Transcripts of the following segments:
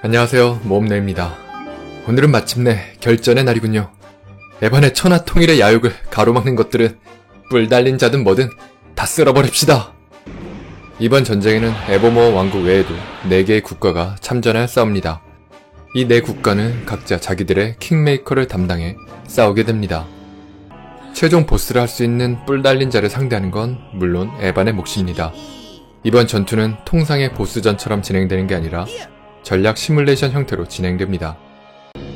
안녕하세요, 모험내입니다. 오늘은 마침내 결전의 날이군요. 에반의 천하통일의 야욕을 가로막는 것들은 뿔 달린 자든 뭐든 다 쓸어버립시다. 이번 전쟁에는 에버모어 왕국 외에도 4개의 국가가 참전할 싸웁니다. 이 4국가는 각자 자기들의 킹메이커를 담당해 싸우게 됩니다. 최종 보스를 할 수 있는 뿔 달린 자를 상대하는 건 물론 에반의 몫입니다. 이번 전투는 통상의 보스전처럼 진행되는 게 아니라 전략 시뮬레이션 형태로 진행됩니다.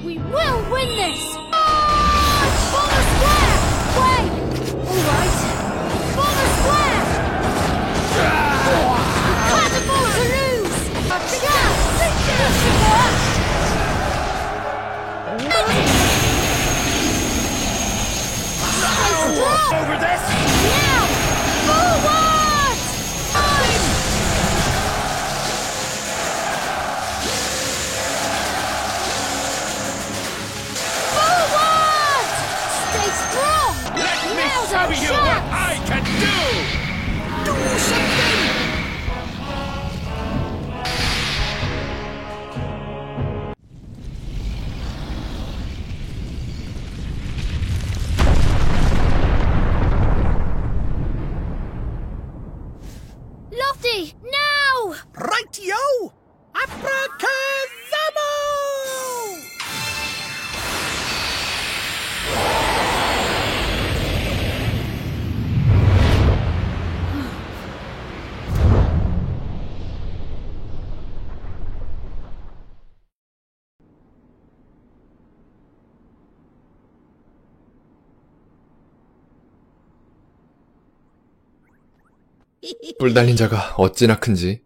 We will win this! Bomber square! Wait! Alright. Bomber square! Can't afford to lose! Over this! Now! Forward! Forward! Stay strong! Let me Now's show our you what chance! I can do! Do something! Lofty, now! Rightio! Abracazamo! 뿔 달린 자가 어찌나 큰지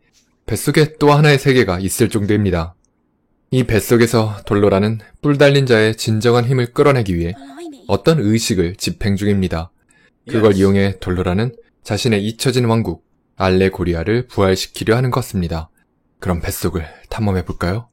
뱃속에 또 하나의 세계가 있을 정도입니다. 이 뱃속에서 돌로라는 뿔 달린 자의 진정한 힘을 끌어내기 위해 어떤 의식을 집행 중입니다. 그걸 이용해 돌로라는 자신의 잊혀진 왕국 알레고리아를 부활시키려 하는 것입니다. 그럼 뱃속을 탐험해볼까요?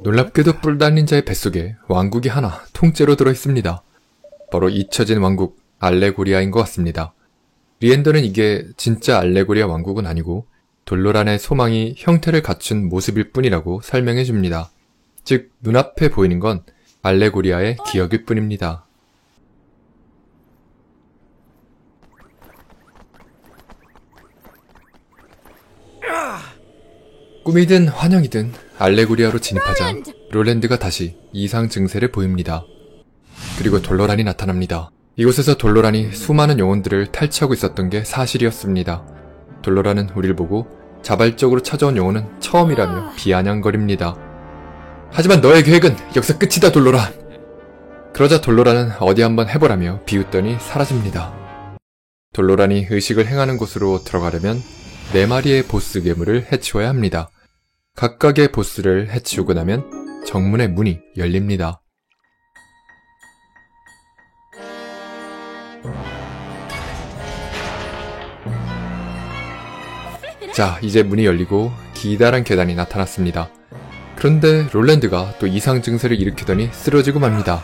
놀랍게도 뿔 달린 자의 뱃속에 왕국이 하나 통째로 들어있습니다. 바로 잊혀진 왕국 알레고리아인 것 같습니다. 리엔더는 이게 진짜 알레고리아 왕국은 아니고 돌로란의 소망이 형태를 갖춘 모습일 뿐이라고 설명해줍니다. 즉 눈앞에 보이는 건 알레고리아의 기억일 뿐입니다. 꿈이든 환영이든 알레고리아로 진입하자 롤랜드가 다시 이상 증세를 보입니다. 그리고 돌로란이 나타납니다. 이곳에서 돌로란이 수많은 영혼들을 탈취하고 있었던 게 사실이었습니다. 돌로란은 우릴 보고 자발적으로 찾아온 영혼은 처음이라며 비아냥거립니다. 하지만 너의 계획은 여기서 끝이다, 돌로란! 그러자 돌로란은 어디 한번 해보라며 비웃더니 사라집니다. 돌로란이 의식을 행하는 곳으로 들어가려면 4마리의 보스 괴물을 해치워야 합니다. 각각의 보스를 해치우고 나면 정문의 문이 열립니다. 자, 이제 문이 열리고 기다란 계단이 나타났습니다. 그런데 롤랜드가 또 이상 증세를 일으키더니 쓰러지고 맙니다.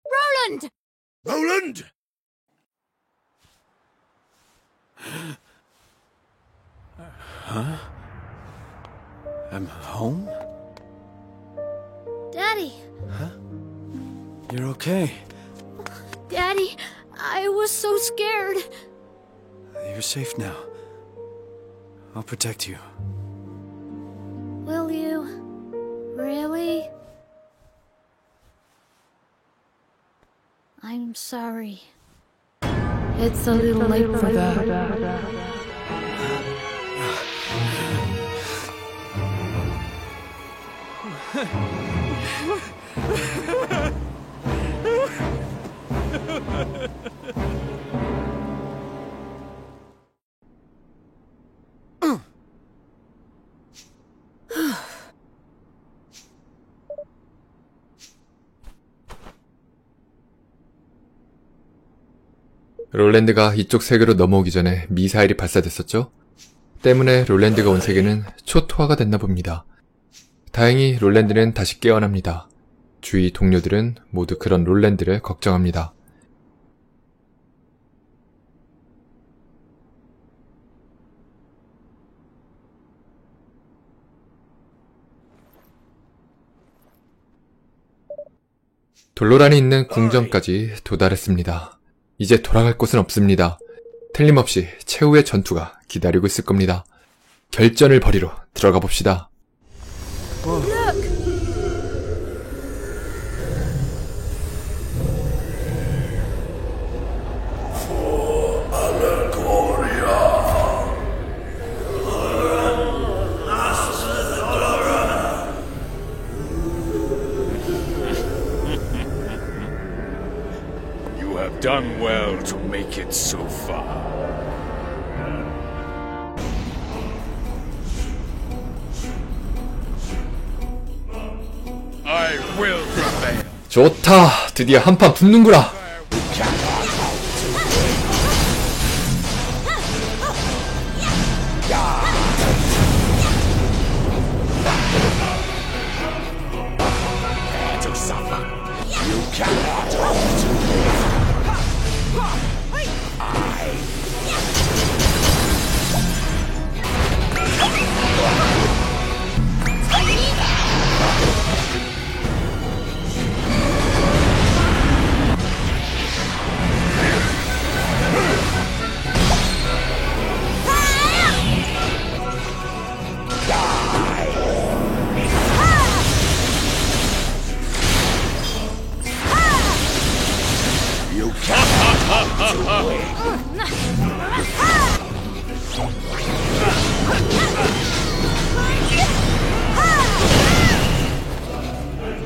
Roland! Roland! Huh? I'm home? Daddy! You're okay. Daddy, I was so scared. You're safe now. I'll protect you. Will you? Really? I'm sorry. It's a little late for that. 롤랜드가 이쪽 세계로 넘어오기 전에 미사일이 발사됐었죠? 때문에 롤랜드가 온 세계는 초토화가 됐나 봅니다. 다행히 롤랜드는 다시 깨어납니다. 주위 동료들은 모두 그런 롤랜드를 걱정합니다. 돌로란이 있는 궁전까지 도달했습니다. 이제 돌아갈 곳은 없습니다. 틀림없이 최후의 전투가 기다리고 있을 겁니다. 결전을 벌이러 들어가 봅시다. You have done well to make it so far. I will prevail. 좋다! 드디어 한판 붙는구나! To suffer. You cannot hope to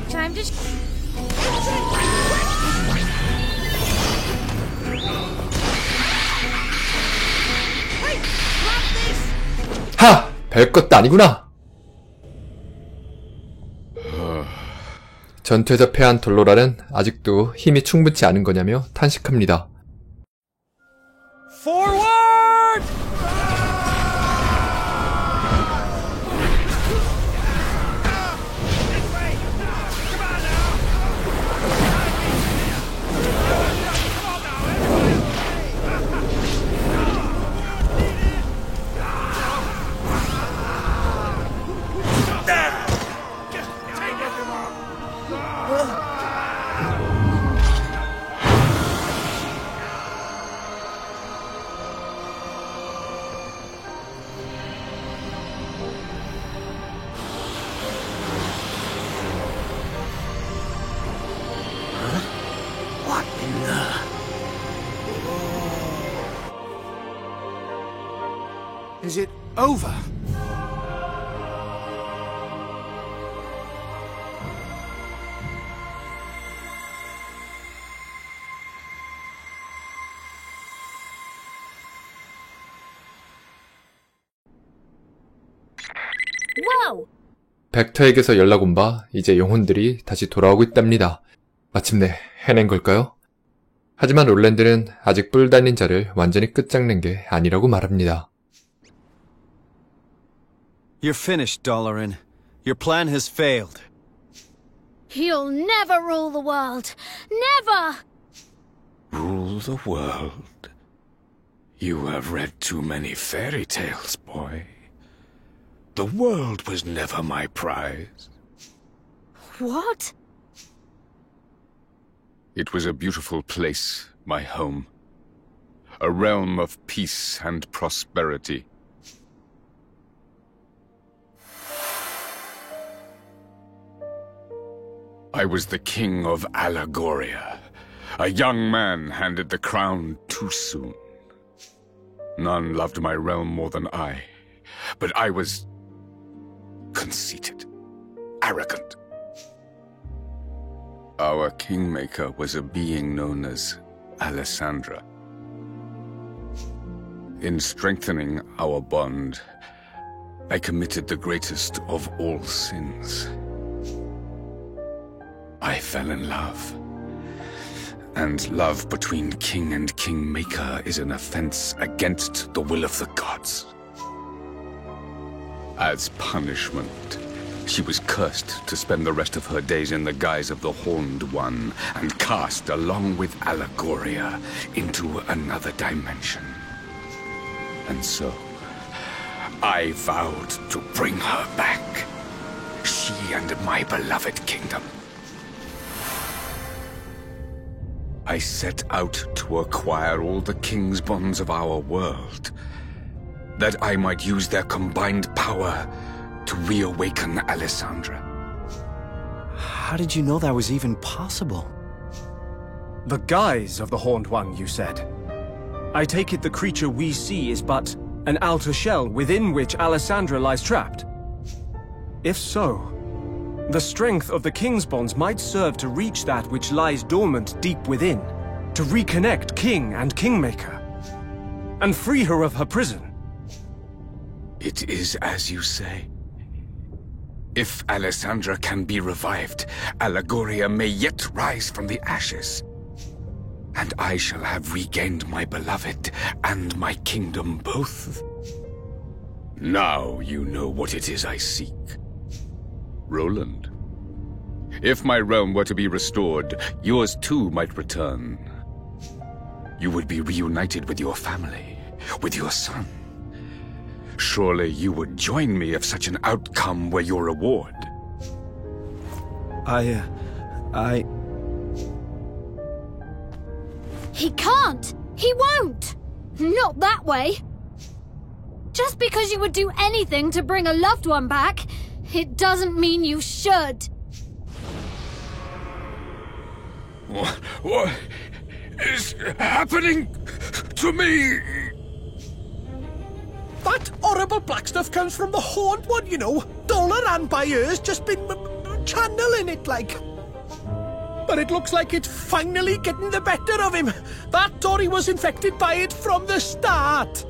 Time to. 하! 별것도 아니구나! 전투에서 패한 돌로란은 아직도 힘이 충분치 않은 거냐며 탄식합니다. Forward! What in the... Is it over? Whoa! 벡터에게서 연락 온 바 이제 영혼들이 다시 돌아오고 있답니다. 마침내 해낸 걸까요? 하지만 롤랜드는 아직 뿔 달린 자를 완전히 끝장낸 게 아니라고 말합니다. You're finished, Doloran. Your plan has failed. You'll never rule the world. Never! Rule the world. You have read too many fairy tales, boy. The world was never my prize. What? It was a beautiful place, my home. A realm of peace and prosperity. I was the king of Allegoria. A young man handed the crown too soon. None loved my realm more than I, but I was conceited, arrogant. Our kingmaker was a being known as Alessandra. In strengthening our bond, I committed the greatest of all sins. I fell in love. And love between king and kingmaker is an offense against the will of the gods. As punishment, she was cursed to spend the rest of her days in the guise of the Horned One and cast along with Allegoria into another dimension. And so, I vowed to bring her back. She and my beloved kingdom. I set out to acquire all the king's bonds of our world, that I might use their combined power to reawaken Alessandra. How did you know that was even possible? The guise of the Horned One, you said. I take it the creature we see is but an outer shell within which Alessandra lies trapped. If so, the strength of the King's bonds might serve to reach that which lies dormant deep within, to reconnect King and Kingmaker, and free her of her prison. It is as you say. If Alessandra can be revived, Allegoria may yet rise from the ashes. And I shall have regained my beloved and my kingdom both. Now you know what it is I seek. Roland, if my realm were to be restored, yours too might return. You would be reunited with your family, with your son. Surely you would join me if such an outcome were your reward. He can't! He won't! Not that way! Just because you would do anything to bring a loved one back, it doesn't mean you should. What is happening to me? That horrible black stuff comes from the Horned One, you know. Dolaran by ears just been channeling it like. But it looks like it's finally getting the better of him. That Tori was infected by it from the start.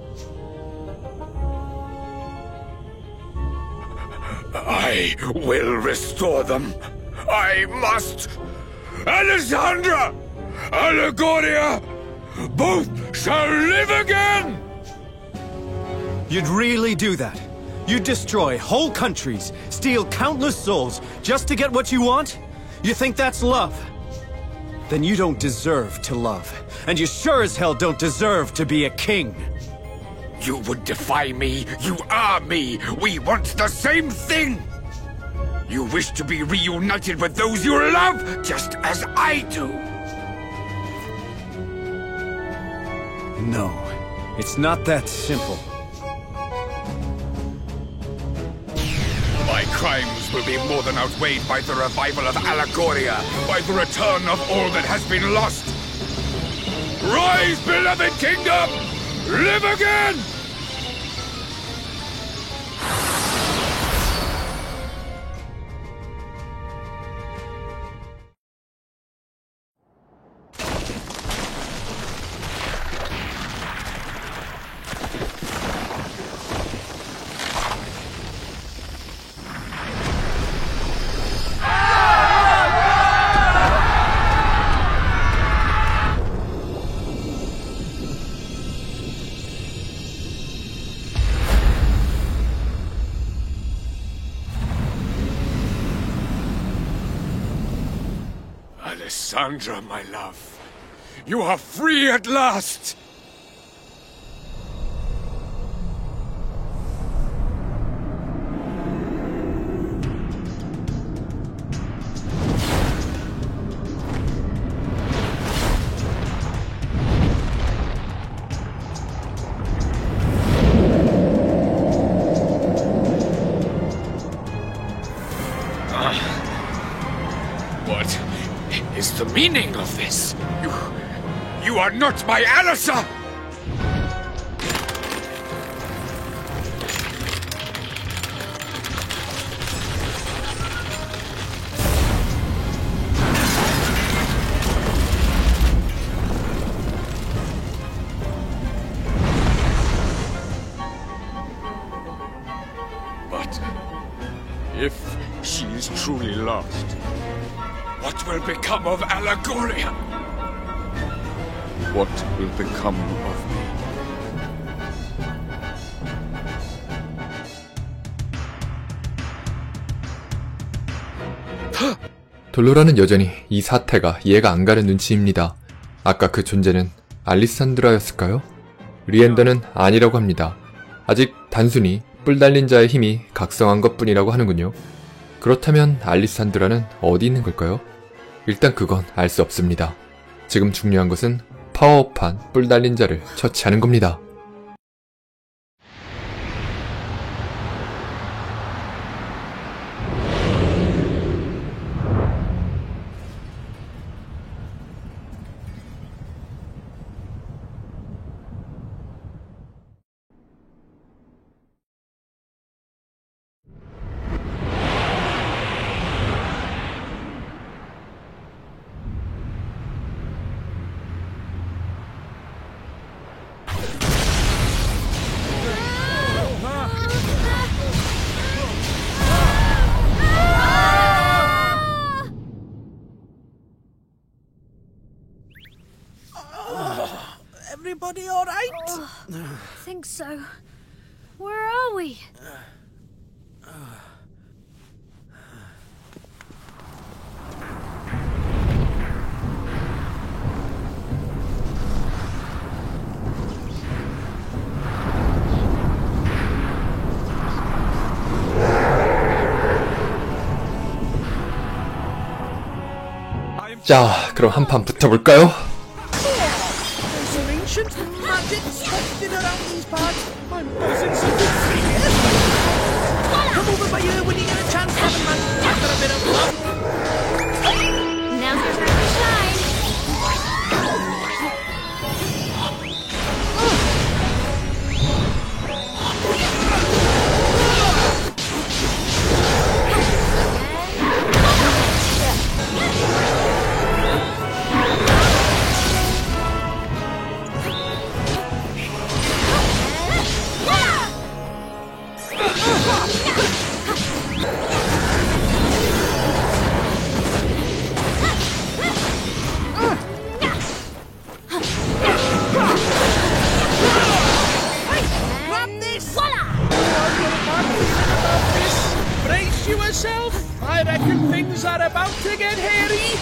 I will restore them. I must. Alessandra! Allegoria! Both shall live again! You'd really do that? You'd destroy whole countries, steal countless souls, just to get what you want? You think that's love? Then you don't deserve to love. And you sure as hell don't deserve to be a king. You would defy me. You are me. We want the same thing. You wish to be reunited with those you love, just as I do. No, it's not that simple. My crimes will be more than outweighed by the revival of Allegoria, by the return of all that has been lost. Rise, beloved kingdom! Live again! Alessandra, my love, you are free at last! What is the meaning of this? You are not my Alissa! But if she's truly lost, what will become of Allegoria? what will become of me. 돌로라는 여전히 이 사태가 이해가 안 가는 눈치입니다. 아까 그 존재는 알리산드라였을까요? 리엔더는 아니라고 합니다. 아직 단순히 뿔 달린 자의 힘이 각성한 것뿐이라고 하는군요. 그렇다면 알리산드라는 어디 있는 걸까요? 일단 그건 알 수 없습니다. 지금 중요한 것은 파워업한 뿔 달린 자를 처치하는 겁니다. Everybody all right? I think so. Where are we? 자, 그럼 한판 붙어볼까요? There's some ancient magic swirling around these parts. I'm buzzing something free. Come over by here when you get a chance, Captain Man. After a bit of love. Now's your time to shine. Brace yourself. I reckon things are about to get hairy.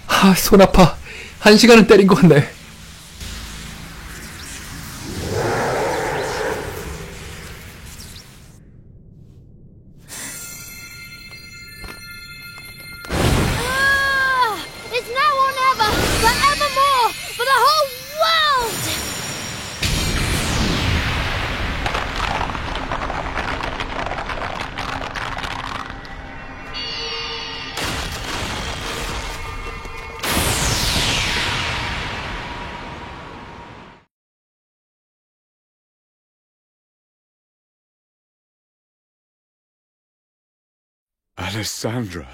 아, 손 아파. 1시간은 때린 것 같네. It's now or never, forevermore, for the whole world! Alessandra,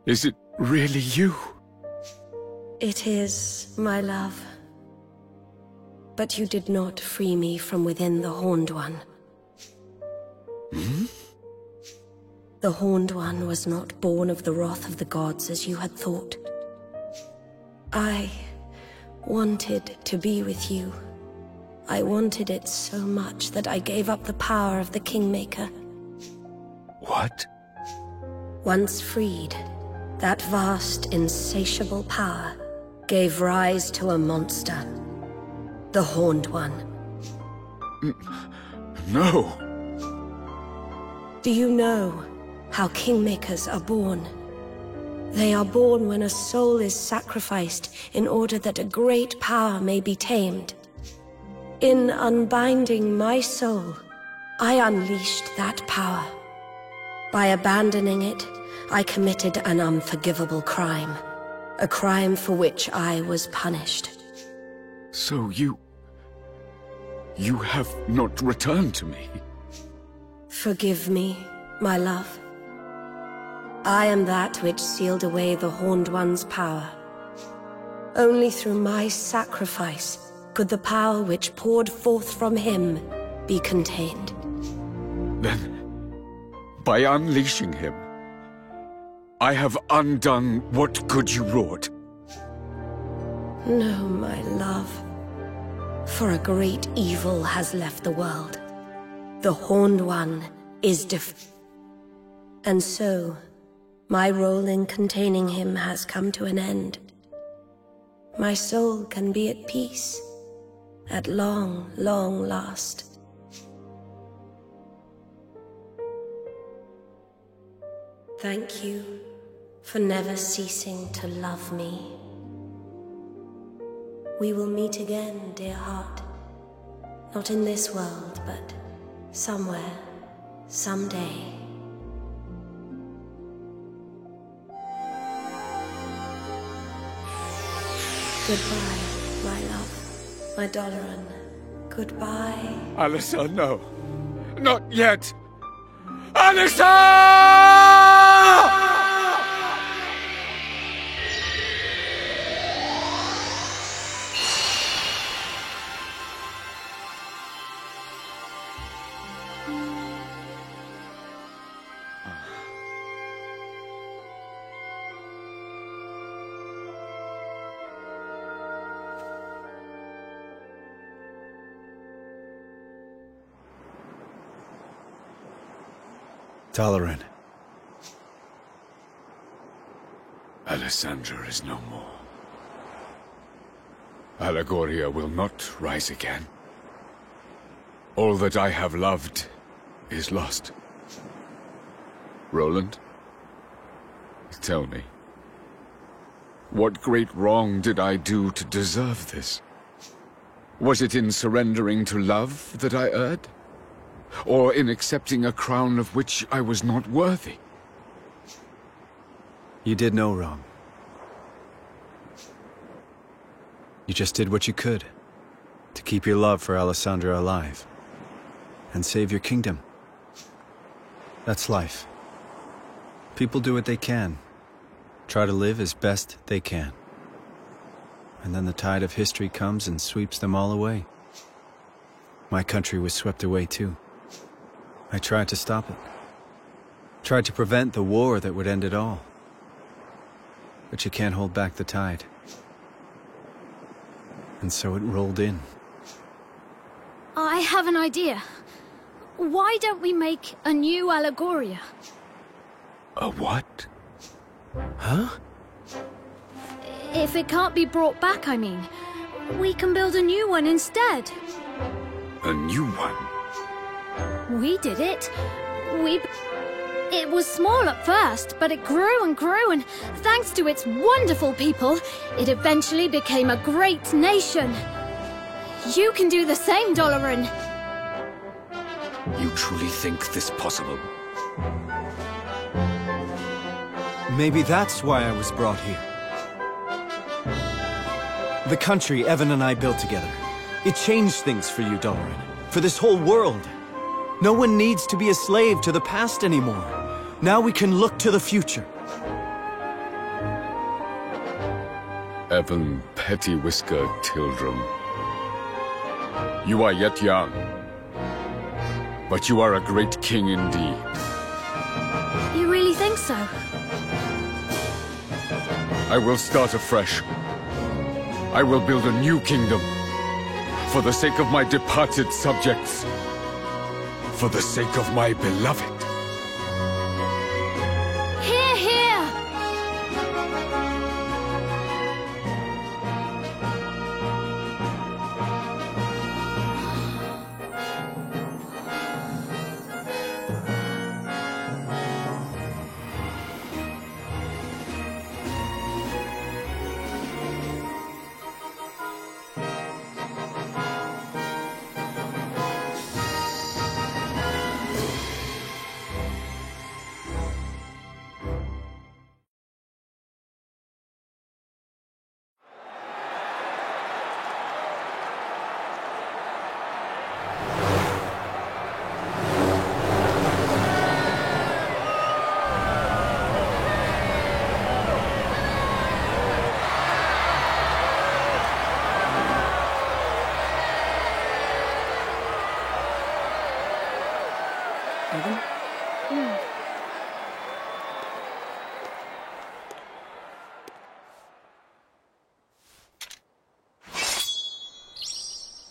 is it really you? It is, my love. But you did not free me from within the Horned One. Hmm? The Horned One was not born of the wrath of the gods as you had thought. I wanted to be with you. I wanted it so much that I gave up the power of the Kingmaker. What? Once freed, that vast, insatiable power gave rise to a monster. The Horned One. No. Do you know how Kingmakers are born? They are born when a soul is sacrificed in order that a great power may be tamed. In unbinding my soul, I unleashed that power. By abandoning it, I committed an unforgivable crime. A crime for which I was punished. So you have not returned to me? Forgive me, my love. I am that which sealed away the Horned One's power. Only through my sacrifice could the power which poured forth from him be contained. Then, by unleashing him, I have undone what good you wrought. No, my love. For a great evil has left the world. The Horned One is and so, my role in containing him has come to an end. My soul can be at peace, at long, long last. Thank you for never ceasing to love me. We will meet again, dear heart. Not in this world, but somewhere, someday. Goodbye, my love, my Doloran. Goodbye. Alyssa, no. Not yet! Alyssa! Doloran. Alessandra is no more. Allegoria will not rise again. All that I have loved is lost. Roland, tell me, what great wrong did I do to deserve this? Was it in surrendering to love that I erred? Or in accepting a crown of which I was not worthy? You did no wrong. You just did what you could to keep your love for Alessandra alive and save your kingdom. That's life. People do what they can, try to live as best they can. And then the tide of history comes and sweeps them all away. My country was swept away too. I tried to stop it. Tried to prevent the war that would end it all. But you can't hold back the tide. And so it rolled in. I have an idea. Why don't we make a new Allegoria? A what? Huh? If it can't be brought back, I mean. We can build a new one instead. A new one? We did it. It was small at first, but it grew and grew, and thanks to its wonderful people, it eventually became a great nation. You can do the same, Doloran. You truly think this possible? Maybe that's why I was brought here. The country Evan and I built together. It changed things for you, Doloran. For this whole world. No one needs to be a slave to the past anymore. Now we can look to the future. Evan Pettywhisker Tildrum. You are yet young, but you are a great king indeed. You really think so? I will start afresh. I will build a new kingdom. For the sake of my departed subjects. For the sake of my beloved. Hear, hear!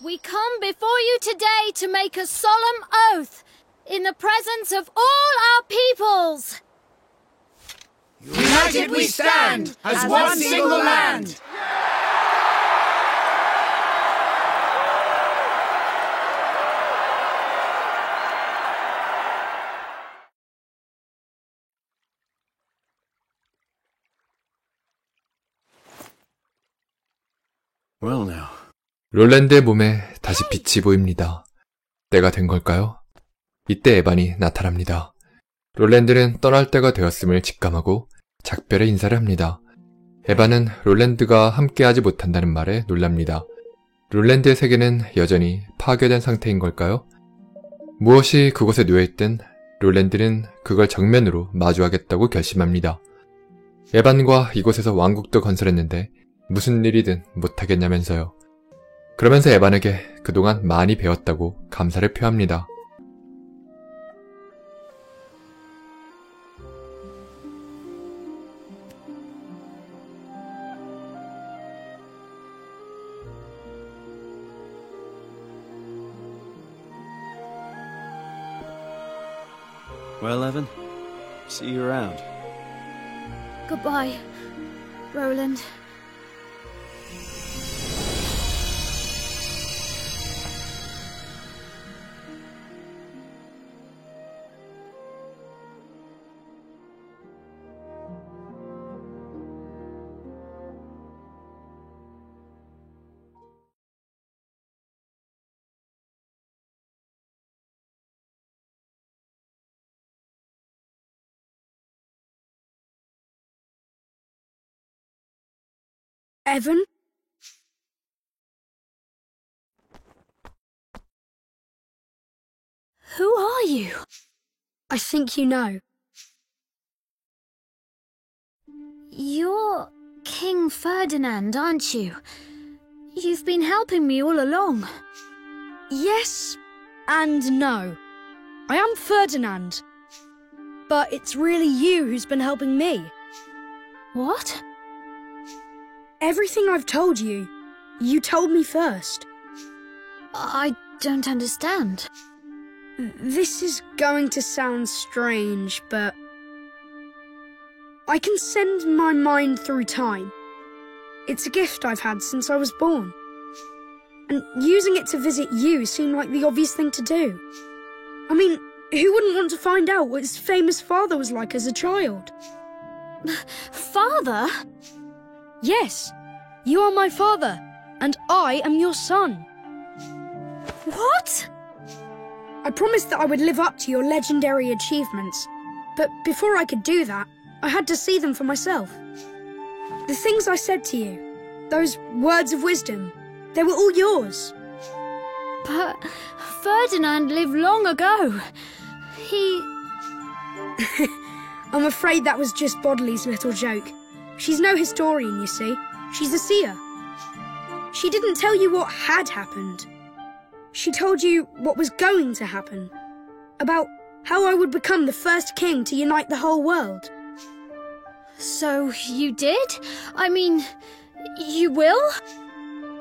We come before you today to make a solemn oath in the presence of all our peoples. United we stand as one single land. Well now. 롤랜드의 몸에 다시 빛이 보입니다. 때가 된 걸까요? 이때 에반이 나타납니다. 롤랜드는 떠날 때가 되었음을 직감하고 작별의 인사를 합니다. 에반은 롤랜드가 함께하지 못한다는 말에 놀랍니다. 롤랜드의 세계는 여전히 파괴된 상태인 걸까요? 무엇이 그곳에 놓여있든 롤랜드는 그걸 정면으로 마주하겠다고 결심합니다. 에반과 이곳에서 왕국도 건설했는데 무슨 일이든 못하겠냐면서요. 그러면서 에반에게 그동안 많이 배웠다고 감사를 표합니다. Well, Evan, see you around. Goodbye, Roland. Evan? Who are you? I think you know. You're King Ferdinand, aren't you? You've been helping me all along. Yes and no. I am Ferdinand. But it's really you who's been helping me. What? Everything I've told you, you told me first. I don't understand. This is going to sound strange, but I can send my mind through time. It's a gift I've had since I was born. And using it to visit you seemed like the obvious thing to do. I mean, who wouldn't want to find out what his famous father was like as a child? Father? Yes, you are my father, and I am your son. What? I promised that I would live up to your legendary achievements, but before I could do that, I had to see them for myself. The things I said to you, those words of wisdom, they were all yours. But Ferdinand lived long ago. I'm afraid that was just Bodley's little joke. She's no historian, you see. She's a seer. She didn't tell you what had happened. She told you what was going to happen. About how I would become the first king to unite the whole world. So you did? I mean, you will?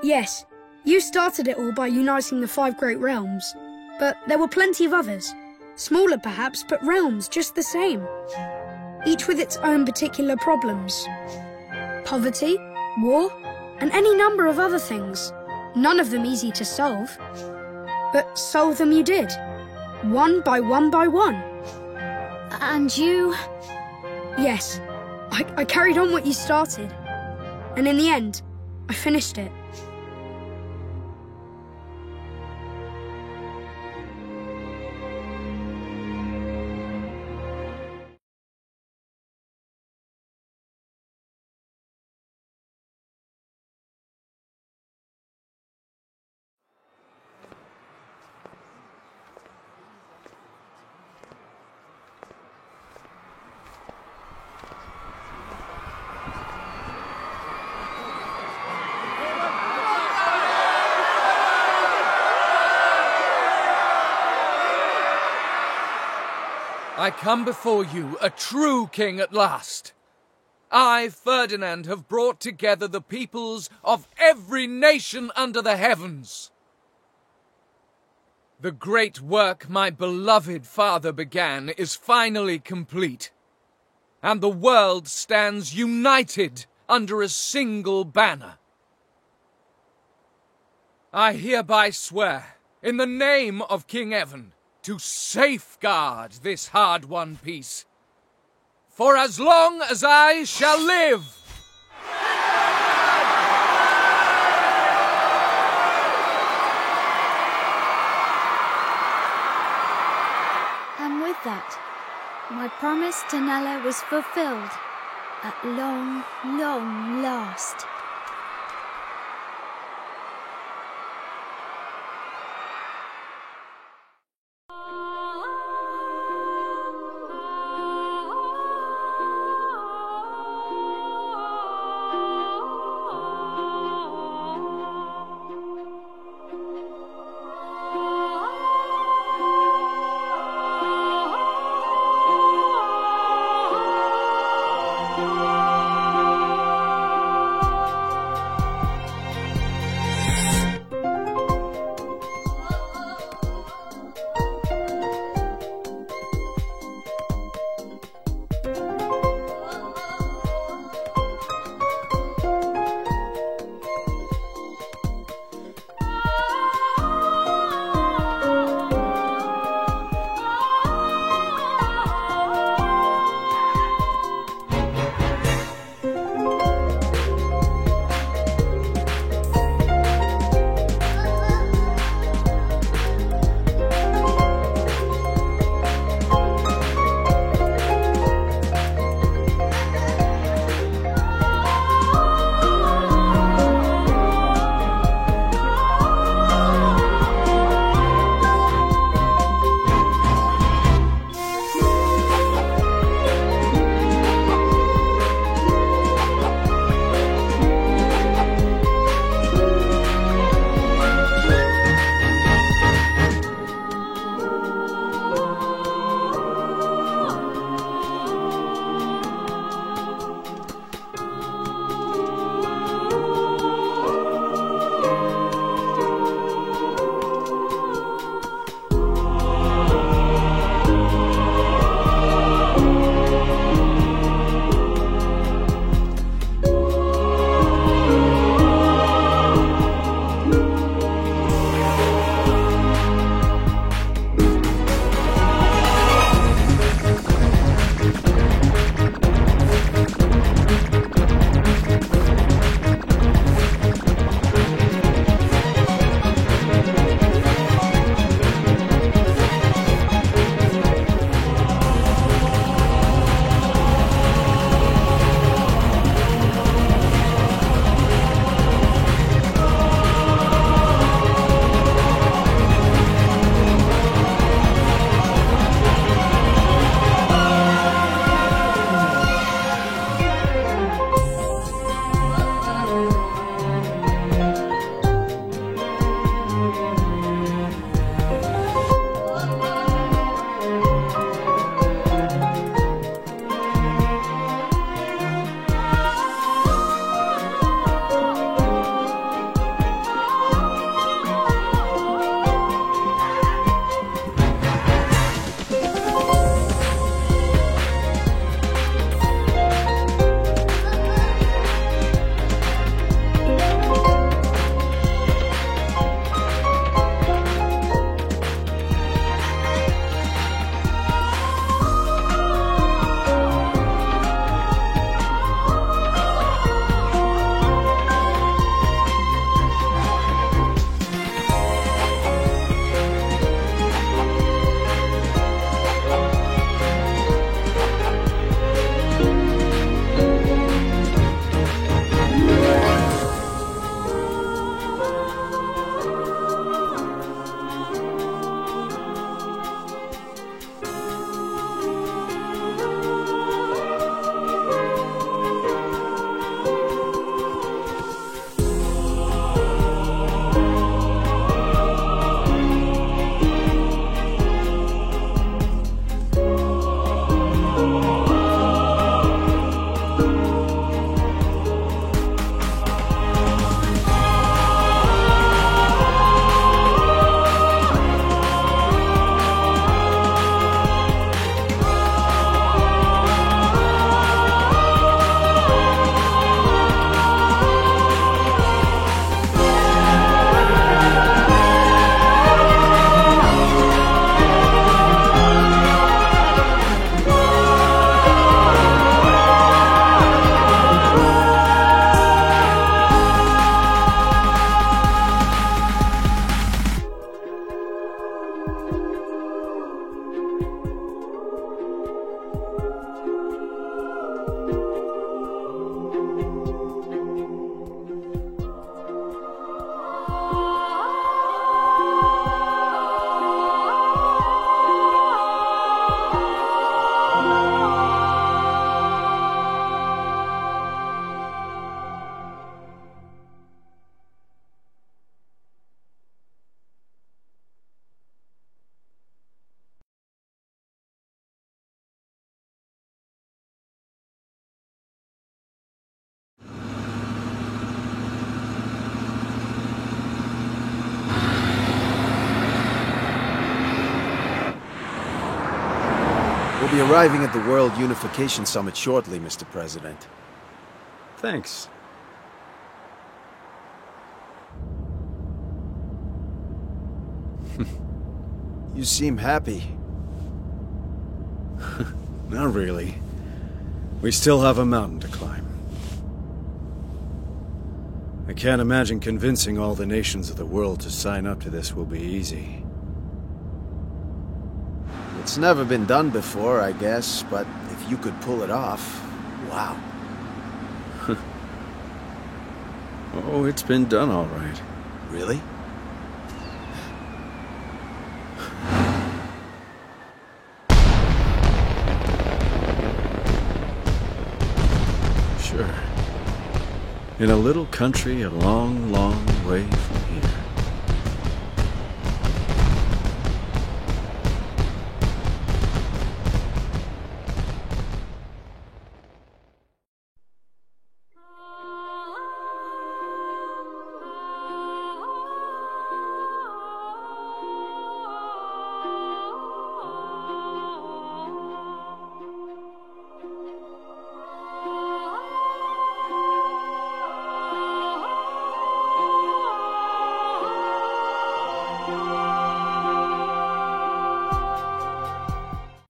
Yes, you started it all by uniting the 5 great realms. But there were plenty of others. Smaller perhaps, but realms just the same. Each with its own particular problems. Poverty, war, and any number of other things. None of them easy to solve. But solve them you did. One by one by one. And you? Yes, I carried on what you started. And in the end, I finished it. I come before you, a true king at last. I, Ferdinand, have brought together the peoples of every nation under the heavens. The great work my beloved father began is finally complete, and the world stands united under a single banner. I hereby swear, in the name of King Evan, to safeguard this hard-won peace, for as long as I shall live. And with that, my promise to Nella was fulfilled at long, long last. We'll be arriving at the World Unification Summit shortly, Mr. President. Thanks. You seem happy. Not really. We still have a mountain to climb. I can't imagine convincing all the nations of the world to sign up to this will be easy. It's never been done before, I guess, but if you could pull it off, wow. Oh, it's been done all right. Really? Sure. In a little country a long, long way from here.